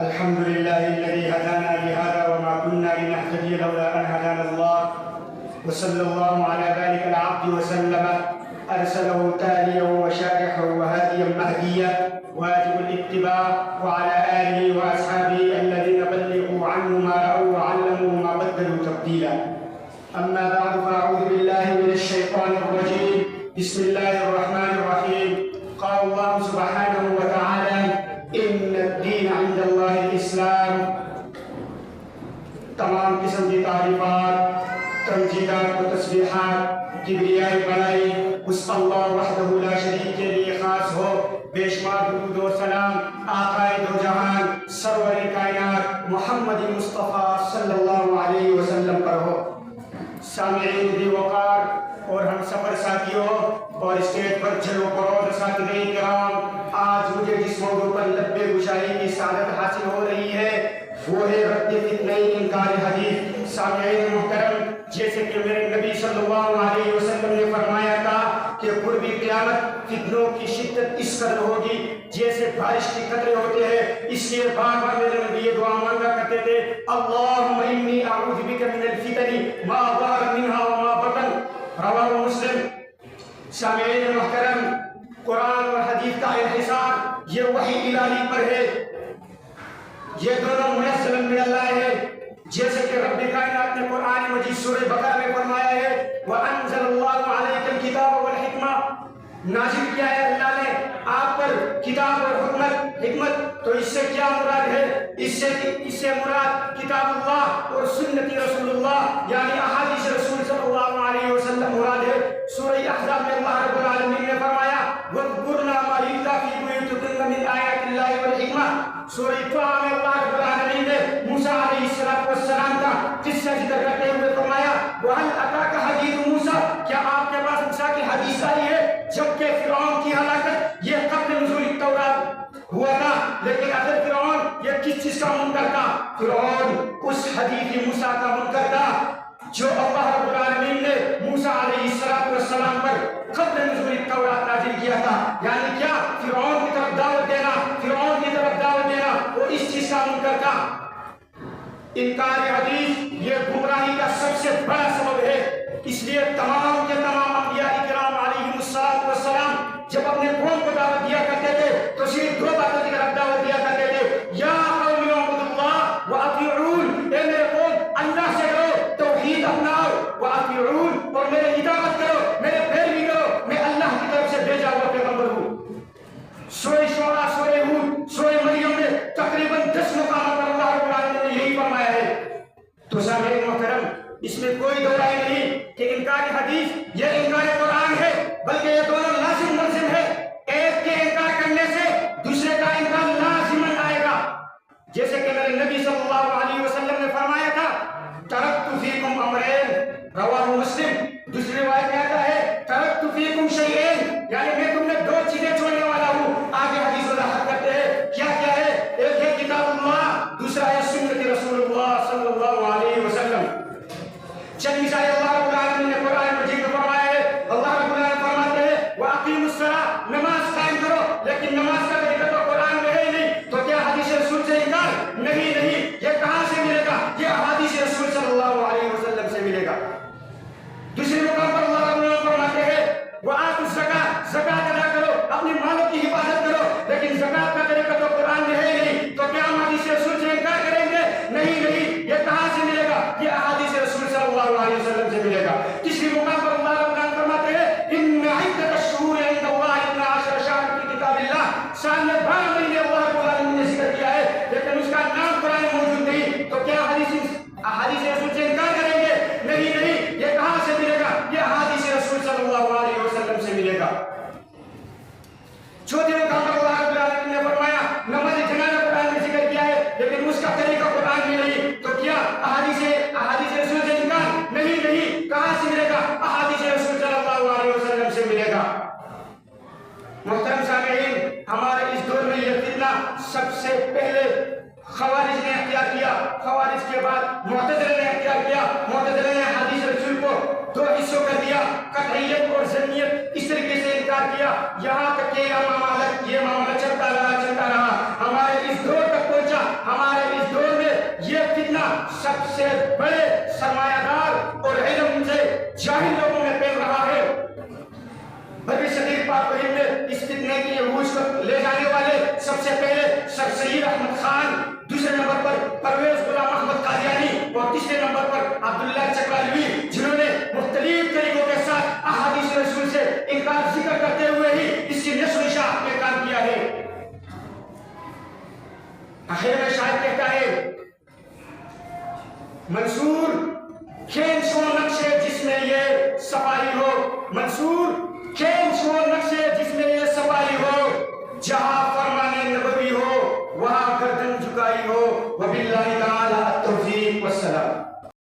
الحمد لله الذي هدانا لهذا وما كنا لنهتدي لولا أن هدانا الله وصلى الله على ذلك العبد وسلم أرسله تاليا وشارحا وهاديا مهديا واجب الاتباع وعلى آله وأصحابه الذين بلغوا عنه ما رأوا وعلموا ما بدلوا تبديلا. أما بعد فأعوذ بالله من الشيطان الرجيم. بسم الله الرحمن الرحيم. قال الله سبحانه وتعالى: ان الدین عند اللہ الاسلام. تمام قسم کی تعریفات، تمجیدات و تسبیحات، کبریائی بڑائی اس اللہ وحدہ لا شریک کے لیے خاص ہو. بے شمار درود و سلام آقائے دو جہان سرور کائنات محمد مصطفیٰ صلی اللہ علیہ وسلم پر ہو. سامعین ذی وقار اور ہم سفر ساتھیوں اور اسٹیج پر جلو پرور اساتذہ کرام، آج مجھے جس موضوع پر لب گشائی کی سعادت حاصل ہو رہی ہے وہ ہے رد فتنہ انکار حدیث. سامعین محترم، جیسے کہ میرے نبی صلی اللہ علیہ وسلم نے فرمایا تھا کہ قرب قیامت فتنوں کی شدت اس قدر ہوگی جیسے بارش کے قطرے ہوتے ہیں. اس لیے بار بار میرے نبی یہ دعا مانگا کرتے تھے: اللہم انی اعوذ بک من الفتن ما ظہر منہا وما بطن. رواہ مسلم. سامعین محترم، قرآن اور حدیث کا انحصار یہ وحی الہی پر ہے. یہ دونوں منزل من اللہ ہے. جیسے کہ رب کائنات نے قرآن مجید سورہ بقرہ میں فرمایا ہے: وَأَنزَلَ اللَّهُ عَلَيْكَ الْكِتَابَ وَالْحِكْمَةَ. نازل کیا ہے اللہ نے آپ پر کتاب اور حکمت. تو اس سے کیا مراد ہے؟ اس سے مراد کتاب اللہ اور سنت رسول اللہ یعنی احادیث رسول صلی اللہ علیہ وسلم مراد ہے. سورہ احزاب میں اللہ رب العالمین نے فرمایا: وَاذْكُرْنَا مَا يُتْلَىٰ فِي بُيُوتِكُنَّ مِنْ آيَاتِ اللَّهِ وَالْحِكْمَةِ. سورہ طٰہٰ میں اللہ رب العالمین نے موسیٰ علیہ السلام کا قصہ ذکر کرتے ہوئے فرمایا: وَهَلْ أَتَاكَ حَدِيثُ موسیٰ. کیا آپ کے پاس موسیٰ کی حدیث آئی ہے؟ جبکہ فرعون کی ہلاکت یہ قبل نزول التوراۃ ہوا تھا، لیکن اگر فرعون یہ کس چیز کا منکر تھا؟ فرعون اس حدیث موسیٰ کا منکر تھا جو اللہ رب العالمین نے موسیٰ علیہ السلام پر قبل نزول التوراۃ نازل کیا تھا. یعنی کیا؟ فرعون کی طرف دعوت دینا، فرعون کی طرف دعوت دینا وہ اس چیز کا منکر تھا. انکار حدیث یہ گمراہی کا سب سے بڑا سبب ہے. اس لیے تمام کے تمام انبیاء کرام علیہم السلام جب اپنے قوم کو دعوت دیا کرتے تھے تو صرف دو باتوں کی طرف دعوت دیا کرتے تھے: یا قوم اعبدوا اللہ واطیعون. اے میرے قوم، اللہ سے ڈرو، توحید اپناؤ، واطیعون، اور میرے اطاعت کرو، میرے پیروی کرو، میں اللہ کی طرف سے بھیجا ہوا پیغمبر ہوں. سورہ شعراء، سورہ ہود، سورہ مریم میں تقریباً 10 مقامات پر اللہ رب العالمین نے یہی فرمایا ہے. تو سامعین محترم، اس میں کوئی دو رائے نہیں کہ انکار حدیث یہ انکار قرآن ہے، بلکہ یہ دونوں لازم ملزم ہے. ایک کے انکار کرنے سے دوسرے کا انکار لازماً آئے گا. جیسے کہ میرے نبی صلی اللہ علیہ وسلم نے فرمایا تھا: ترکت فیکم امرین. رواہ مسلم. دوسری روایت میں آتا ہے: ترکت فیکم شیئین، یعنی میں تم نے دو چیزیں چھوڑنے والا ہوں. آگے حدیث وضاحت کرتے ہیں کیا کیا ہے. ایک ہے کتاب اللہ، دوسرا ہے سنت رسول اللہ صلی اللہ علیہ وسلم. چند مثالیں اللہ رب العالمین نے قرآن مجید میں فرمایا ہے. اللہ رب العالمین فرماتے ہیں: وَأَقِیمُوا الصَّلَاةَ. نماز قائم کرو. لیکن نماز کا طریقہ تو قرآن میں ہے ہی نہیں، تو کیا حدیث رسول سے انکار؟ نہیں. یہ کہاں سے ملے گا؟ یہ حدیث رسول صلی اللہ علیہ وسلم سے ملے گا. دوسری مقام پر اللہ رب العالمین فرماتے ہیں: وَآتُوا الزَّکَاةَ. زکات ادا کرو، اپنی مالوں کی حفاظت کرو. لیکن زکات کا طریقہ تو قرآن میں ہے ہی نہیں، تو کیا ہم حدیث رسول سے انکار کریں گے؟ نہیں. یہ کہاں سے ملے گا؟ یہ احادیث رسول صلی اللہ علیہ وسلم سے ملے گا. تیسری مقام پر اللہ رب العالمین فرماتے ہیں: ان عدۃ الشہور عند اللہ 12 شہرا فی کتاب اللہ. سال میں 12 مہینے اللہ رب العالمین نے ذکر کیا ہے، لیکن اس کا نام قرآن میں موجود نہیں. تو کیا احادیث رسول سے انکار کریں گے؟ نہیں. یہ کہاں سے ملے گا؟ یہ احادیث رسول صلی اللہ علیہ وسلم سے ملے گا. چوتھے مقام پر اللہ رب العالمین نے فرمایا: نماز جنازہ قرآن میں ذکر کیا ہے، لیکن اس کا طریقہ قرآن میں نہیں. تو کیا احادیث رسول سے انکار؟ نہیں. کہاں سے ملے گا؟ احادیث رسول صلی اللہ علیہ وسلم سے ملے گا. محترم سامعین، ہمارے اس دور میں یہ فتنہ سب سے پہلے خوارج نے اختیار کیا، خوارج کے بعد معتزلہ نے اختیار کیا. معتزلہ نے حدیث رسول کو دو حصوں کر دیا، قطعیت اور ظنیت. اس طریقے سے انکار کیا یہاں تک کہ یہ معاملہ چلتا رہا. ہمارے اس دور تک پہنچا. سب سے بڑے سرمایہ دار اور علم سے جاہل لوگوں میں پھیل رہا ہے۔ بڑی صدیق پاک کریم میں اس فتنے کی عروج کو لے جانے والے سب سے پہلے سر سید احمد خان، دوسرے نمبر پر پرویز غلام احمد قادیانی اور تیسرے نمبر پر عبداللہ چکلالوی، جنہوں نے مختلف طریقوں کے ساتھ احادیث رسول سے انکار ذکر کرتے ہوئے ہی اس کی نشر و اشاعت میں کام کیا ہے۔ آخر میں شاعر کہتا ہے منصور کھینچ وہ نقشے جس میں یہ سفاری ہو، منصور کھینچ وہ نقشے جس میں یہ سفاری ہو، جہاں